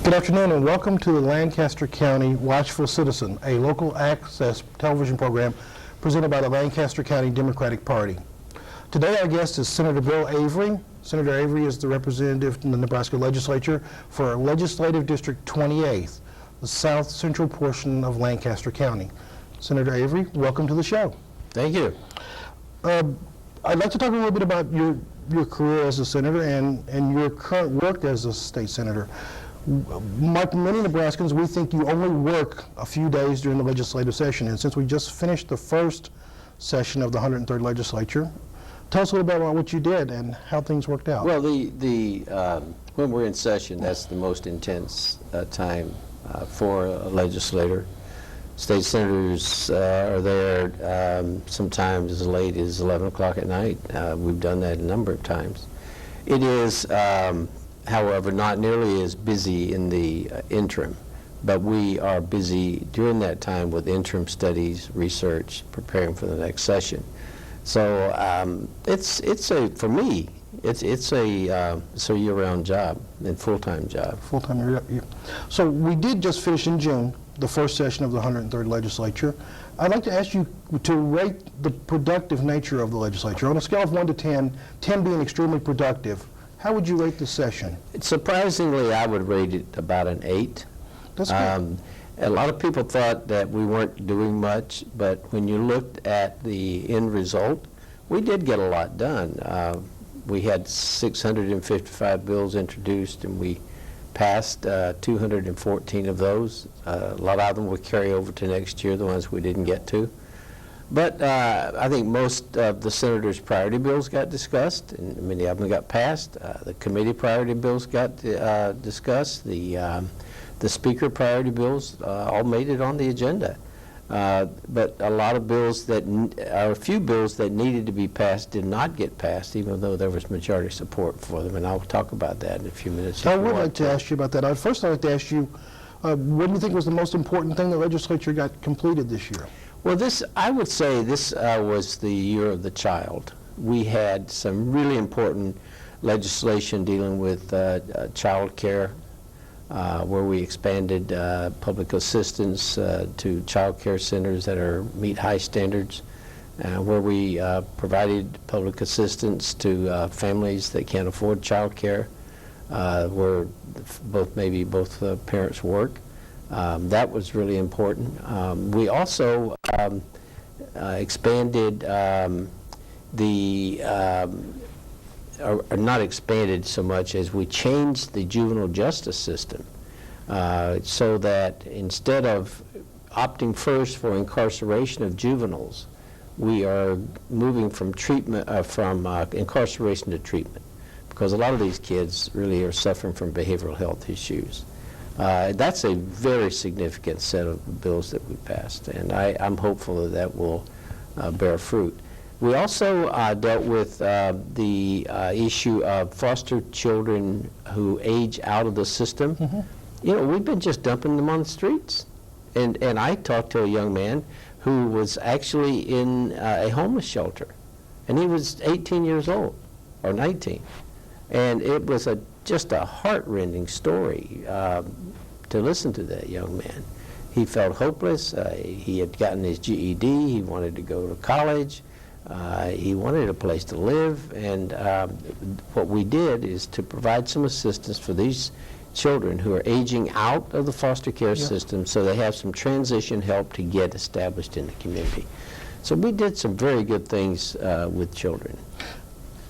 Good afternoon and welcome to the Lancaster County Watchful Citizen, a local access television program presented by the Lancaster County Democratic Party. Today our guest is Senator Bill Avery. Senator Avery is the representative in the Nebraska Legislature for Legislative District 28, the south central portion of Lancaster County. Senator Avery, welcome to the show. Thank you. I'd like to talk a little bit about your career as a senator and your current work as a state senator. Like many Nebraskans, we think you only work a few days during the legislative session, and since we just finished the first session of the 103rd Legislature, tell us a little bit about what you did and how things worked out. Well, when we're in session, that's the most intense time for a legislator. State senators are there sometimes as late as 11 o'clock at night. We've done that a number of times. It is, however, not nearly as busy in the interim, but we are busy during that time with interim studies, research, preparing for the next session. So for me, it's a year-round job and full-time job. Full-time, yeah. So we did just finish in June the first session of the 103rd Legislature. I'd like to ask you to rate the productive nature of the legislature. On a scale of 1 to 10, 10 being extremely productive, how would you rate the session? Surprisingly, I would rate it about an 8. That's good. A lot of people thought that we weren't doing much, but when you looked at the end result, we did get a lot done. We had 655 bills introduced, and we passed 214 of those. A lot of them will carry over to next year, the ones we didn't get to. But I think most of the senators' priority bills got discussed, and many of them got passed. The committee priority bills got discussed. The speaker priority bills all made it on the agenda. But a lot of bills a few bills that needed to be passed did not get passed, even though there was majority support for them, and I'll talk about that in a few minutes. I would like to ask you about that. First, I'd like to ask you, what do you think was the most important thing the legislature got completed this year? Well, I would say this was the year of the child. We had some really important legislation dealing with child care, where we expanded public assistance to child care centers that meet high standards, where we provided public assistance to families that can't afford child care, where both parents work. That was really important. We also expanded or not expanded so much as we changed the juvenile justice system so that instead of opting first for incarceration of juveniles, we are moving from incarceration to treatment, because a lot of these kids really are suffering from behavioral health issues. That's a very significant set of bills that we passed, and I'm hopeful that will bear fruit. We also dealt with the issue of foster children who age out of the system. Mm-hmm. You know, we've been just dumping them on the streets. And I talked to a young man who was actually in a homeless shelter, and he was 18 years old, or 19. And it was just a heart-rending story to listen to that young man. He felt hopeless. He had gotten his GED. He wanted to go to college. He wanted a place to live, and what we did is to provide some assistance for these children who are aging out of the foster care system, so they have some transition help to get established in the community. So we did some very good things with children.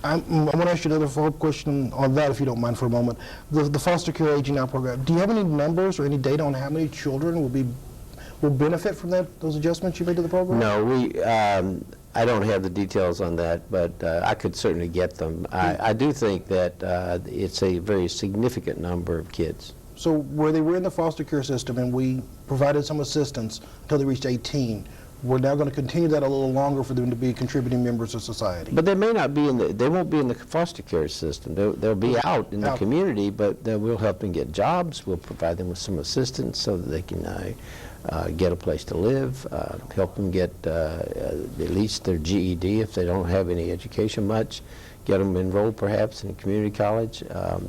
I want to ask you another follow-up question on that, if you don't mind, for a moment. The foster care aging out program, do you have any numbers or any data on how many children will benefit from those adjustments you made to the program? No, I don't have the details on that, but I could certainly get them. I do think that it's a very significant number of kids. So where they were in the foster care system and we provided some assistance until they reached 18, we're now going to continue that a little longer for them to be contributing members of society. But they may not be they won't be in the foster care system. They'll be out in the community, but we'll help them get jobs. We'll provide them with some assistance so that they can get a place to live, help them get at least their GED if they don't have any education much, get them enrolled perhaps in a community college.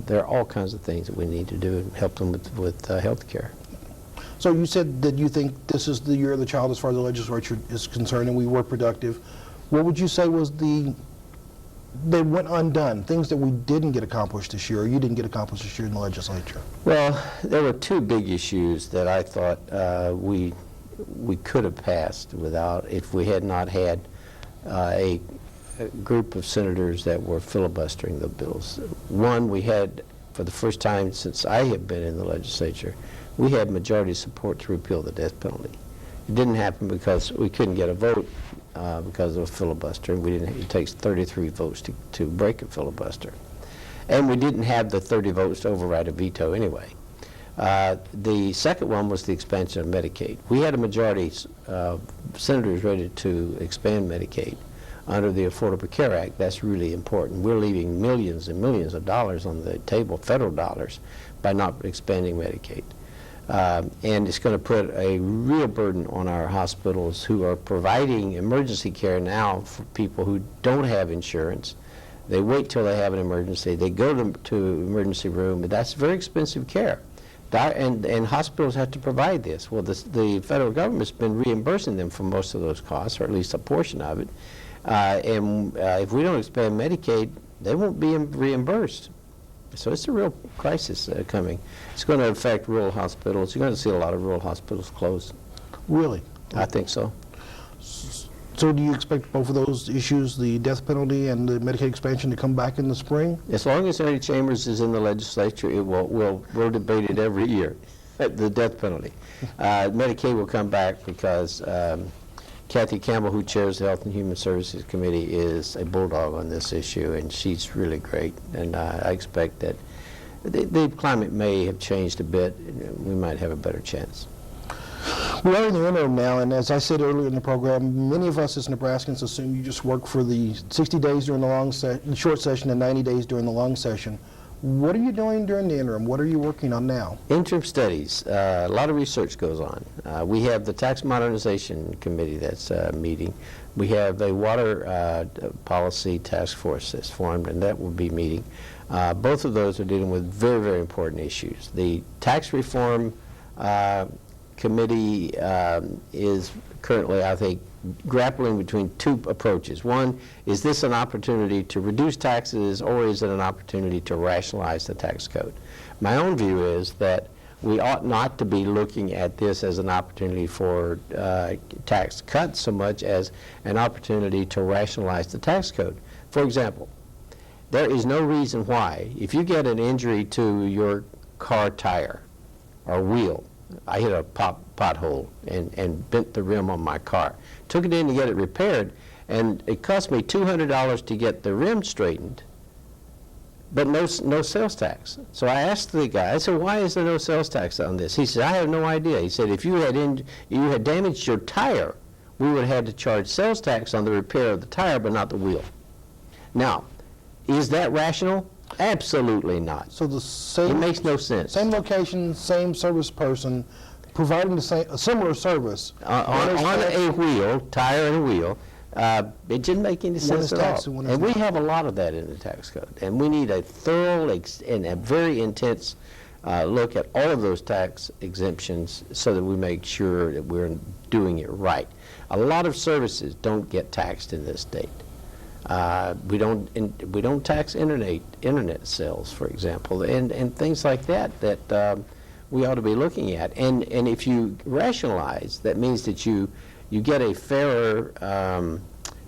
There are all kinds of things that we need to do and help them with health care. So you said that you think this is the year of the child as far as the legislature is concerned, and we were productive. What would you say was that went undone, things that we didn't get accomplished this year, or you didn't get accomplished this year in the legislature? Well, there were two big issues that I thought we could have passed without, if we had not had a group of senators that were filibustering the bills. One, we had, for the first time since I have been in the legislature, we had majority support to repeal the death penalty. It didn't happen because we couldn't get a vote because of a filibuster. It takes 33 votes to break a filibuster. And we didn't have the 30 votes to override a veto anyway. The second one was the expansion of Medicaid. We had a majority of senators ready to expand Medicaid under the Affordable Care Act. That's really important. We're leaving millions and millions of dollars on the table, federal dollars, by not expanding Medicaid. And it's going to put a real burden on our hospitals who are providing emergency care now for people who don't have insurance. They wait till they have an emergency. They go to emergency room, but that's very expensive care. And hospitals have to provide this. Well, the federal government's been reimbursing them for most of those costs, or at least a portion of it. If we don't expand Medicaid, they won't be reimbursed. So it's a real crisis coming. It's going to affect rural hospitals. You're going to see a lot of rural hospitals close. Really? I think so. So do you expect both of those issues, the death penalty and the Medicaid expansion, to come back in the spring? As long as Senator Chambers is in the legislature, we'll debate it every year, the death penalty. Medicaid will come back because Kathy Campbell, who chairs the Health and Human Services Committee, is a bulldog on this issue, and she's really great. And I expect that the climate may have changed a bit. We might have a better chance. We are in the interim now, and as I said earlier in the program, many of us as Nebraskans assume you just work for the 60 days during the short session and 90 days during the long session. What are you doing during the interim? What are you working on now? Interim studies. A lot of research goes on. We have the Tax Modernization Committee that's meeting. We have a water policy task force that's formed, and that will be meeting. Both of those are dealing with very, very important issues. The tax reform committee is currently, I think, grappling between two approaches. One, is this an opportunity to reduce taxes, or is it an opportunity to rationalize the tax code? My own view is that we ought not to be looking at this as an opportunity for tax cuts so much as an opportunity to rationalize the tax code. For example, there is no reason why, if you get an injury to your car tire or wheel, I hit a pothole and bent the rim on my car. Took it in to get it repaired, and it cost me $200 to get the rim straightened, but no sales tax. So I asked the guy, I said, why is there no sales tax on this? He said, I have no idea. He said, if you had damaged your tire, we would have had to charge sales tax on the repair of the tire, but not the wheel. Now, is that rational? Absolutely not. So the same, it makes no sense. Same location, same service person, providing a similar service on a wheel, tire and a wheel. It didn't make any sense at all. And we have a lot of that in the tax code. And we need a thorough and a very intense look at all of those tax exemptions so that we make sure that we're doing it right. A lot of services don't get taxed in this state. We don't tax internet sales, for example, and things like that we ought to be looking at. And if you rationalize, that means that you get a fairer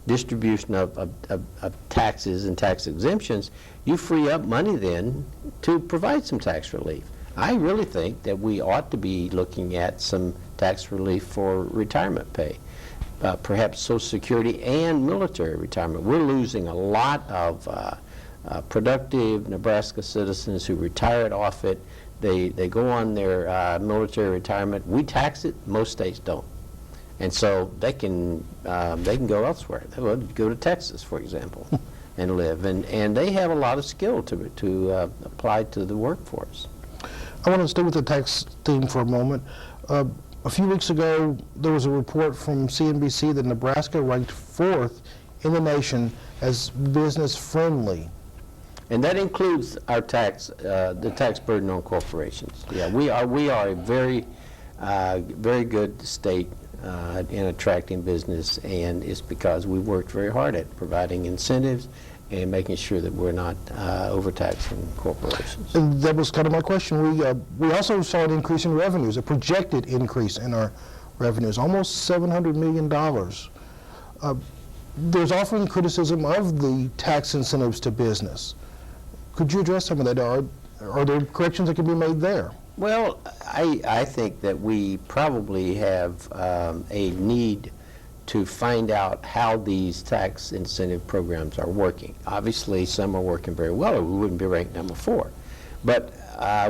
distribution of taxes and tax exemptions. You free up money then to provide some tax relief. I really think that we ought to be looking at some tax relief for retirement pay. Perhaps Social Security and military retirement. We're losing a lot of productive Nebraska citizens who retired off it. They go on their military retirement. We tax it. Most states don't, and so they can go elsewhere. They would go to Texas, for example, and live. And they have a lot of skill to apply to the workforce. I want to stay with the tax theme for a moment. A few weeks ago, there was a report from CNBC that Nebraska ranked 4th in the nation as business friendly. And that includes our tax, the tax burden on corporations. Yeah, we are a very good state in attracting business, and it's because we worked very hard at providing incentives and making sure that we're not overtaxing corporations. And that was kind of my question. We also saw an increase in revenues, a projected increase in our revenues, almost $700 million. There's often criticism of the tax incentives to business. Could you address some of that? Are there corrections that can be made there? Well, I think that we probably have a need to find out how these tax incentive programs are working. Obviously, some are working very well, or we wouldn't be ranked number 4. But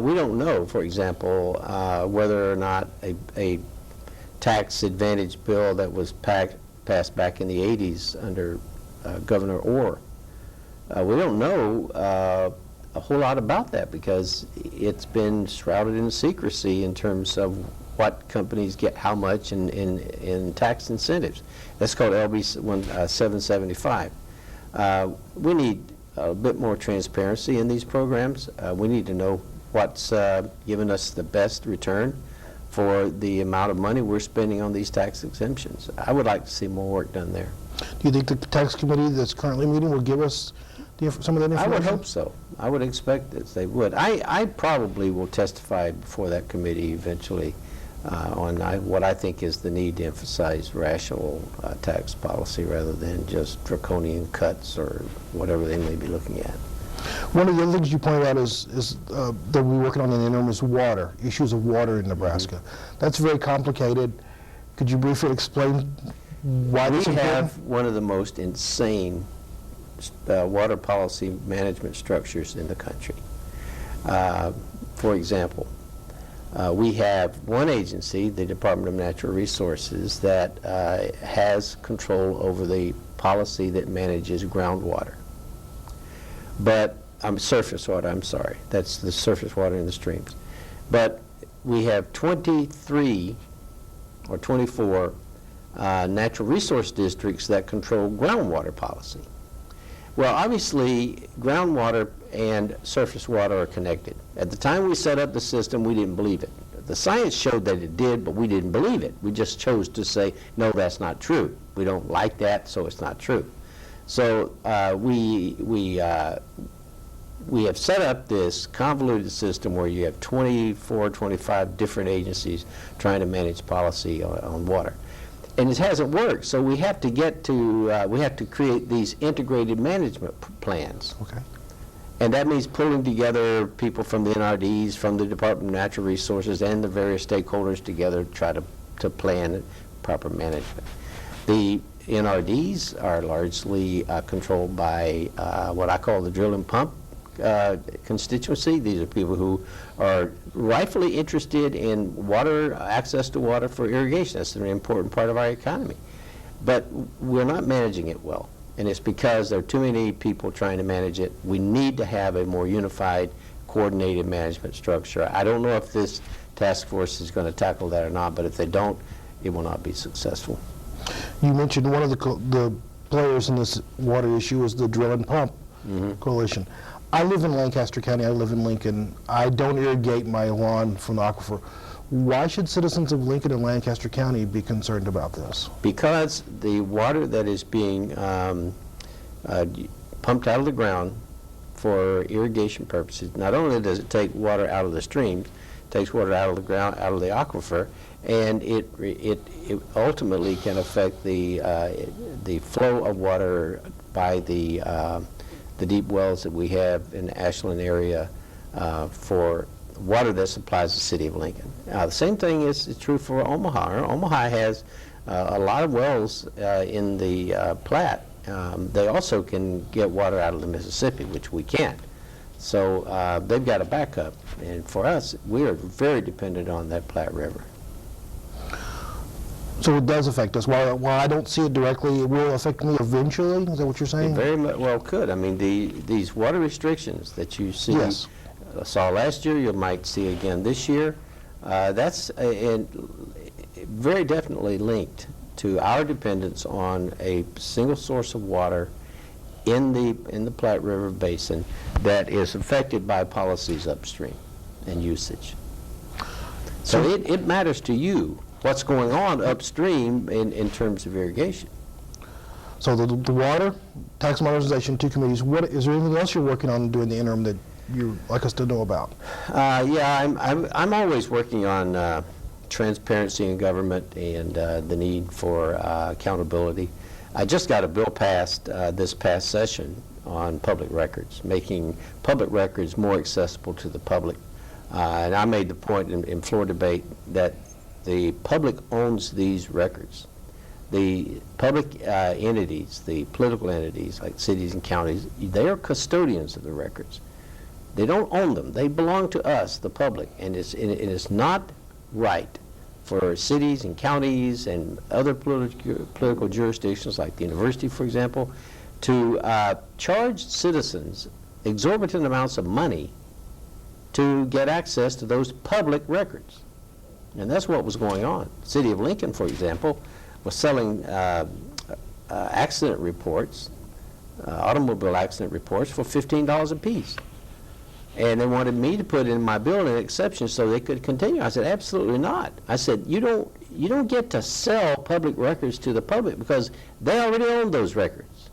we don't know, for example, whether or not a tax advantage bill that was passed back in the 80s under Governor Orr, we don't know a whole lot about that because it's been shrouded in secrecy in terms of what companies get how much in tax incentives. That's called LB 775. We need a bit more transparency in these programs. We need to know what's giving us the best return for the amount of money we're spending on these tax exemptions. I would like to see more work done there. Do you think the tax committee that's currently meeting will give us some of that information? I would hope so. I would expect that they would. I probably will testify before that committee eventually on what I think is the need to emphasize rational tax policy rather than just draconian cuts or whatever they may be looking at. One of the other things you pointed out is that we're working on in the interim is water, issues of water in Nebraska. Mm-hmm. That's very complicated. Could you briefly explain why this is important? We have one of the most insane water policy management structures in the country. For example, we have one agency, the Department of Natural Resources, that has control over the policy that manages groundwater. But surface water, I'm sorry. That's the surface water in the streams. But we have 23 or 24 natural resource districts that control groundwater policy. Well, obviously, groundwater and surface water are connected. At the time we set up the system, we didn't believe it. The science showed that it did, but we didn't believe it. We just chose to say, no, that's not true. We don't like that, so it's not true. So we have set up this convoluted system where you have 24, 25 different agencies trying to manage policy on water. And it hasn't worked, so we have to create these integrated management plans. Okay. And that means pulling together people from the NRDs, from the Department of Natural Resources, and the various stakeholders together to try to plan proper management. The NRDs are largely controlled by what I call the drill and pump constituency. These are people who are rightfully interested in water, access to water for irrigation. That's an important part of our economy. But we're not managing it well. And it's because there are too many people trying to manage it. We need to have a more unified, coordinated management structure. I don't know if this task force is going to tackle that or not, but if they don't, it will not be successful. You mentioned one of the players in this water issue is the drill and pump coalition. I live in Lancaster County. I live in Lincoln. I don't irrigate my lawn from the aquifer. Why should citizens of Lincoln and Lancaster County be concerned about this? Because the water that is being pumped out of the ground for irrigation purposes, not only does it take water out of the streams, it takes water out of the ground, out of the aquifer, and it ultimately can affect the flow of water by the deep wells that we have in the Ashland area for water that supplies the city of Lincoln. The same thing is true for Omaha. Omaha has a lot of wells in the Platte. They also can get water out of the Mississippi, which we can't. So they've got a backup. And for us, we are very dependent on that Platte River. So it does affect us. While I don't see it directly, it will affect me eventually? Is that what you're saying? It very well could. I mean, these water restrictions that you see, yes, saw last year, you might see again this year, that's very definitely linked to our dependence on a single source of water in the Platte River Basin that is affected by policies upstream and usage. So it matters to you what's going on upstream in terms of irrigation. So the water, tax modernization, two committees. What is there anything else you're working on during the interim that you'd like us to know about? Yeah, I'm always working on transparency in government and the need for accountability. I just got a bill passed this past session on public records, making public records more accessible to the public. And I made the point in floor debate that the public owns these records. The public entities, the political entities like cities and counties, they are custodians of the records. They don't own them. They belong to us, the public. And it's not right for cities and counties and other political jurisdictions like the university, for example, to charge citizens exorbitant amounts of money to get access to those public records. And that's what was going on. The city of Lincoln, for example, was selling accident reports, automobile accident reports, for $15 a piece. And they wanted me to put in my bill an exception so they could continue. I said, absolutely not. I said, you don't get to sell public records to the public because they already own those records.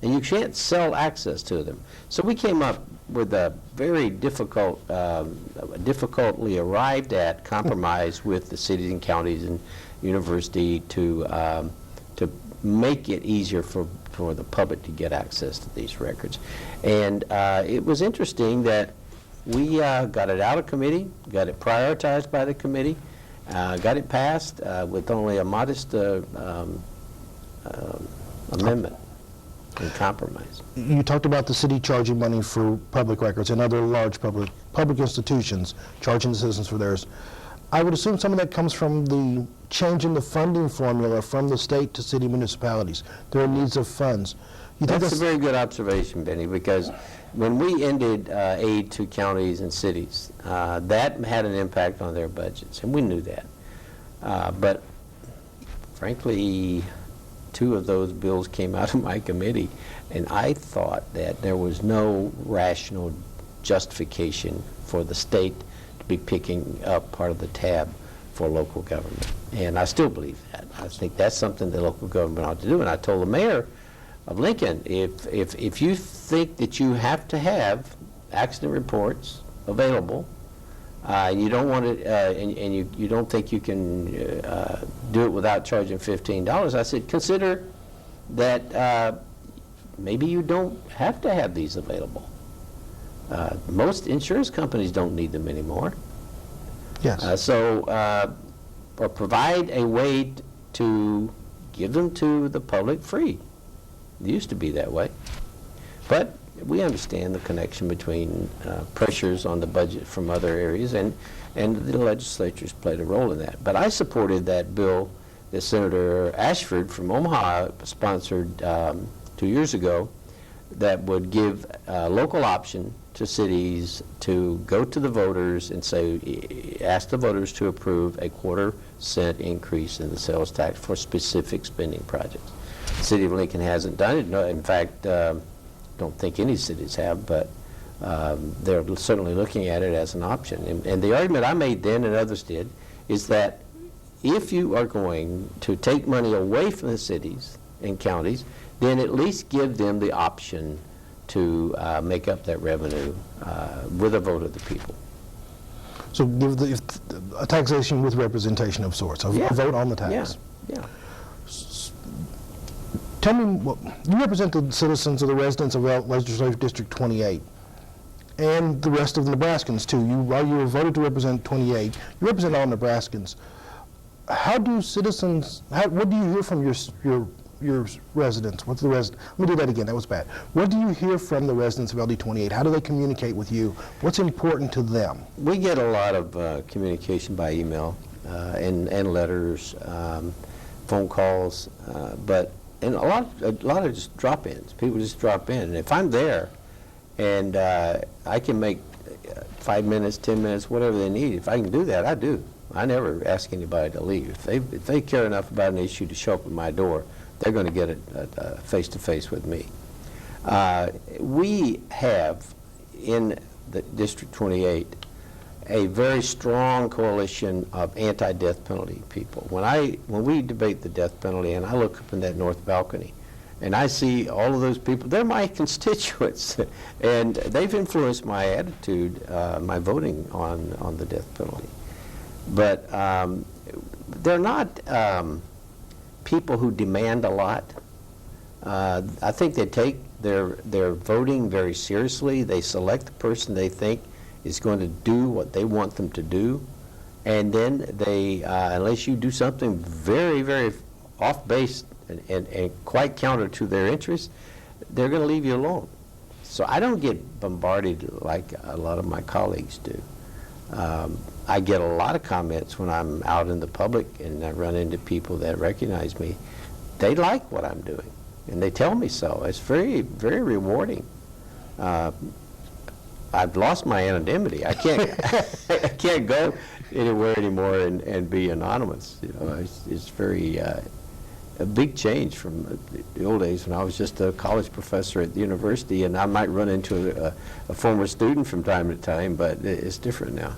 And you can't sell access to them. So we came up with a very difficultly arrived at compromise with the cities and counties and university to make it easier for the public to get access to these records. And it was interesting that we got it out of committee, got it prioritized by the committee, got it passed with only a modest amendment and compromise. You talked about the city charging money for public records and other large public institutions charging the citizens for theirs. I would assume some of that comes from the change in the funding formula from the state to city municipalities. There are needs of funds. You think That's a very good observation, Benny, because when we ended aid to counties and cities, that had an impact on their budgets, and we knew that. But frankly, two of those bills came out of my committee, and I thought that there was no rational justification for the state to be picking up part of the tab for local government. And I still believe that. I think that's something that local government ought to do. And I told the mayor of Lincoln, if you think that you have to have accident reports available, and you don't want it, and you don't think you can do it without charging $15, I said, consider that maybe you don't have to have these available. Most insurance companies don't need them anymore. Yes. Or provide a way to give them to the public free. It used to be that way. But we understand the connection between pressures on the budget from other areas, and the legislature's played a role in that. But I supported that bill that Senator Ashford from Omaha sponsored 2 years ago that would give a local option to cities to go to the voters and say, ask the voters to approve a 1/4 cent increase in the sales tax for specific spending projects. The city of Lincoln hasn't done it. No, in fact, don't think any cities have, but they're certainly looking at it as an option. And the argument I made then, and others did, is that if you are going to take money away from the cities and counties, then at least give them the option to make up that revenue with a vote of the people. So give a taxation with representation of sorts, a vote on the tax. Yeah. Tell me, you represent the citizens or the residents of Legislative District 28 and the rest of the Nebraskans too. While you were voted to represent 28, you represent all Nebraskans. How do citizens, what do you hear from your residents? Let me do that again, that was bad. What do you hear from the residents of LD 28? How do they communicate with you? What's important to them? We get a lot of communication by email and letters, phone calls, and a lot of just drop-ins. People just drop in, and if I'm there and I can make 5 minutes, 10 minutes, whatever they need, if I can do that, I do. I never ask anybody to leave. If they care enough about an issue to show up at my door, they're going to get it face-to-face with me. We have, in the District 28, a very strong coalition of anti-death penalty people. When we debate the death penalty, and I look up in that north balcony, and I see all of those people, they're my constituents, and they've influenced my attitude, my voting on the death penalty. But they're not people who demand a lot. I think they take their voting very seriously. They select the person they think is going to do what they want them to do, and then they, unless you do something very, very off-base and quite counter to their interests, they're going to leave you alone. So I don't get bombarded like a lot of my colleagues do. I get a lot of comments when I'm out in the public and I run into people that recognize me. They like what I'm doing, and they tell me so. It's very, very rewarding. I've lost my anonymity. I can't, I can't go anywhere anymore and be anonymous. You know, it's very a big change from the old days when I was just a college professor at the university, and I might run into a former student from time to time, but it's different now.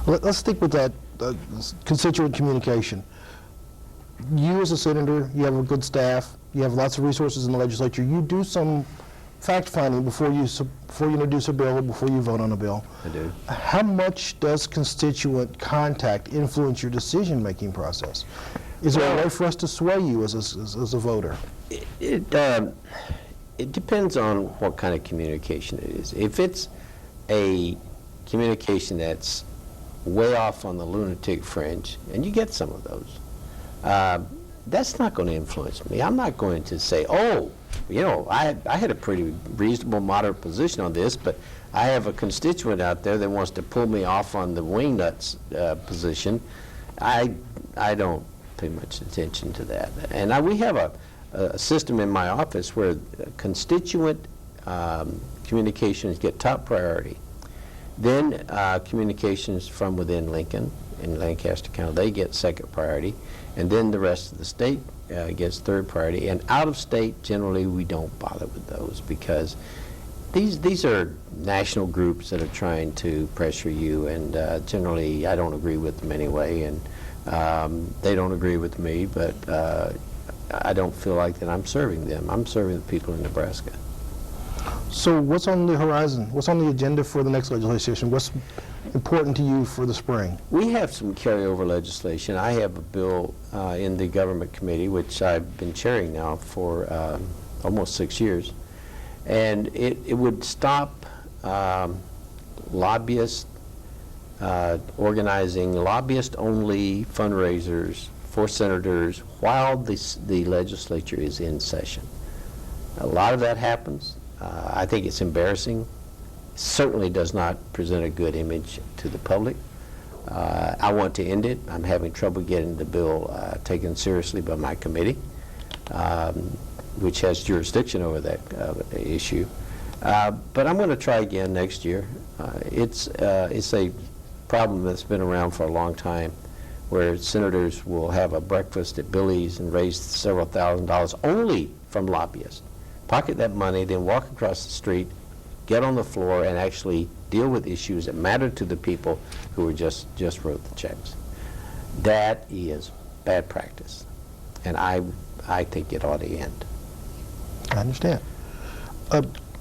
Let's stick with that constituent communication. You as a senator, you have a good staff, you have lots of resources in the legislature. You do some fact-finding before you introduce a bill or before you vote on a bill. I do. How much does constituent contact influence your decision-making process? Is there a way for us to sway you as a voter? It depends on what kind of communication it is. If it's a communication that's way off on the lunatic fringe, and you get some of those, that's not going to influence me. I'm not going to say, oh, you know, I had a pretty reasonable, moderate position on this, but I have a constituent out there that wants to pull me off on the wingnuts position. I don't pay much attention to that. And we have a system in my office where constituent communications get top priority. Then communications from within Lincoln and Lancaster County, they get second priority. And then the rest of the state gets third priority. And out of state, generally, we don't bother with those because these are national groups that are trying to pressure you, and generally I don't agree with them anyway, and they don't agree with me, but I don't feel like that I'm serving them. I'm serving the people in Nebraska. So what's on the horizon? What's on the agenda for the next legislative session? What's important to you for the spring? We have some carryover legislation. I have a bill in the government committee, which I've been chairing now for almost 6 years, and it would stop lobbyists organizing lobbyist-only fundraisers for senators while the legislature is in session. A lot of that happens. I think it's embarrassing. Certainly does not present a good image to the public. I want to end it. I'm having trouble getting the bill taken seriously by my committee, which has jurisdiction over that issue. But I'm going to try again next year. It's a problem that's been around for a long time, where senators will have a breakfast at Billy's and raise several $1,000s only from lobbyists. Pocket that money, then walk across the street, get on the floor, and actually deal with issues that matter to the people who just wrote the checks. That is bad practice, and I think it ought to end. I understand.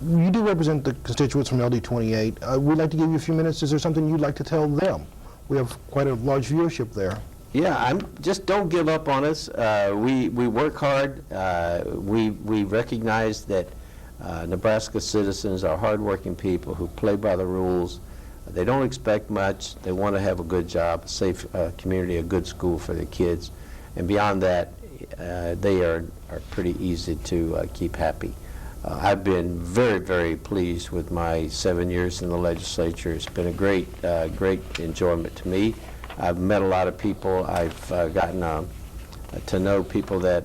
You do represent the constituents from LD 28. We'd like to give you a few minutes. Is there something you'd like to tell them? We have quite a large viewership there. Yeah, just don't give up on us. We work hard. We recognize that Nebraska citizens are hardworking people who play by the rules. They don't expect much. They want to have a good job, a safe community, a good school for their kids. And beyond that, they are pretty easy to keep happy. I've been very, very pleased with my 7 years in the legislature. It's been a great enjoyment to me. I've met a lot of people. I've gotten to know people that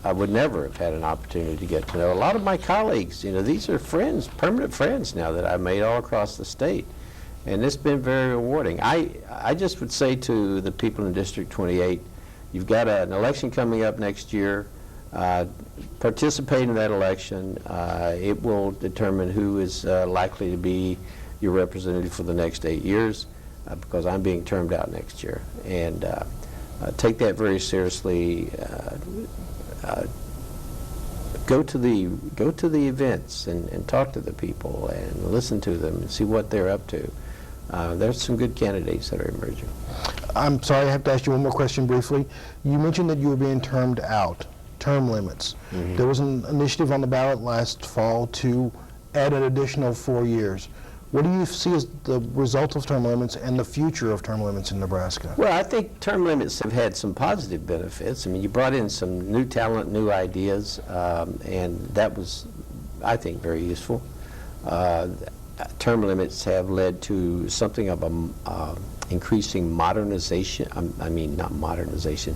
I would never have had an opportunity to get to know. A lot of my colleagues, you know, these are friends, permanent friends now that I've made all across the state. And it's been very rewarding. I just would say to the people in District 28, you've got an election coming up next year. Participate in that election. It will determine who is likely to be your representative for the next 8 years, because I'm being termed out next year. And take that very seriously. Go to the events and talk to the people and listen to them and see what they're up to. There's some good candidates that are emerging. I'm sorry, I have to ask you one more question briefly. You mentioned that you were being termed out, term limits. Mm-hmm. There was an initiative on the ballot last fall to add an additional 4 years. What do you see as the result of term limits and the future of term limits in Nebraska? Well, I think term limits have had some positive benefits. I mean, you brought in some new talent, new ideas, and that was, I think, very useful. Term limits have led to something of a increasing modernization, not modernization,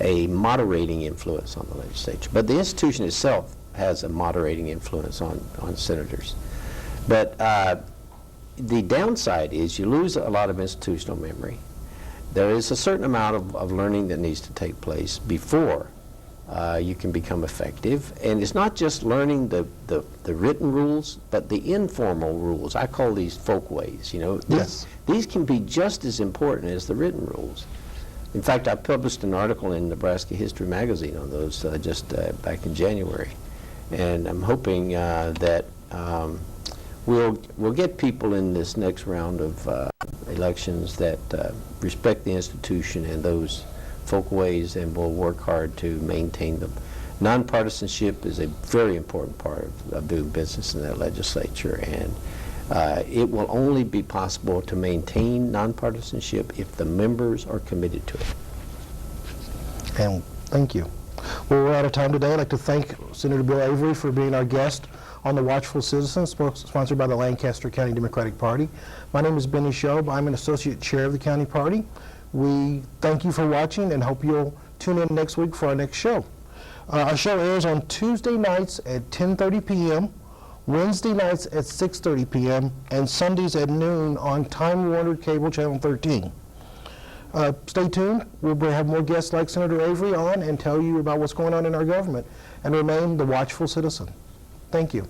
a moderating influence on the legislature. But the institution itself has a moderating influence on senators. But the downside is you lose a lot of institutional memory. There is a certain amount of learning that needs to take place before you can become effective. And it's not just learning the written rules, but the informal rules. I call these folkways, you know. Yes. These can be just as important as the written rules. In fact, I published an article in Nebraska History Magazine on those just back in January. And I'm hoping that we'll get people in this next round of elections that respect the institution and those folkways, and will work hard to maintain them. Nonpartisanship is a very important part of doing business in that legislature, and it will only be possible to maintain nonpartisanship if the members are committed to it. And thank you. Well, we're out of time today. I'd like to thank Senator Bill Avery for being our guest on the Watchful Citizen, sponsored by the Lancaster County Democratic Party. My name is Benny Shobe. I'm an associate chair of the county party. We thank you for watching and hope you'll tune in next week for our next show. Our show airs on Tuesday nights at 10:30 p.m., Wednesday nights at 6:30 p.m., and Sundays at noon on Time Warner Cable Channel 13. Stay tuned. We'll have more guests like Senator Avery on and tell you about what's going on in our government, and remain the watchful citizen. Thank you.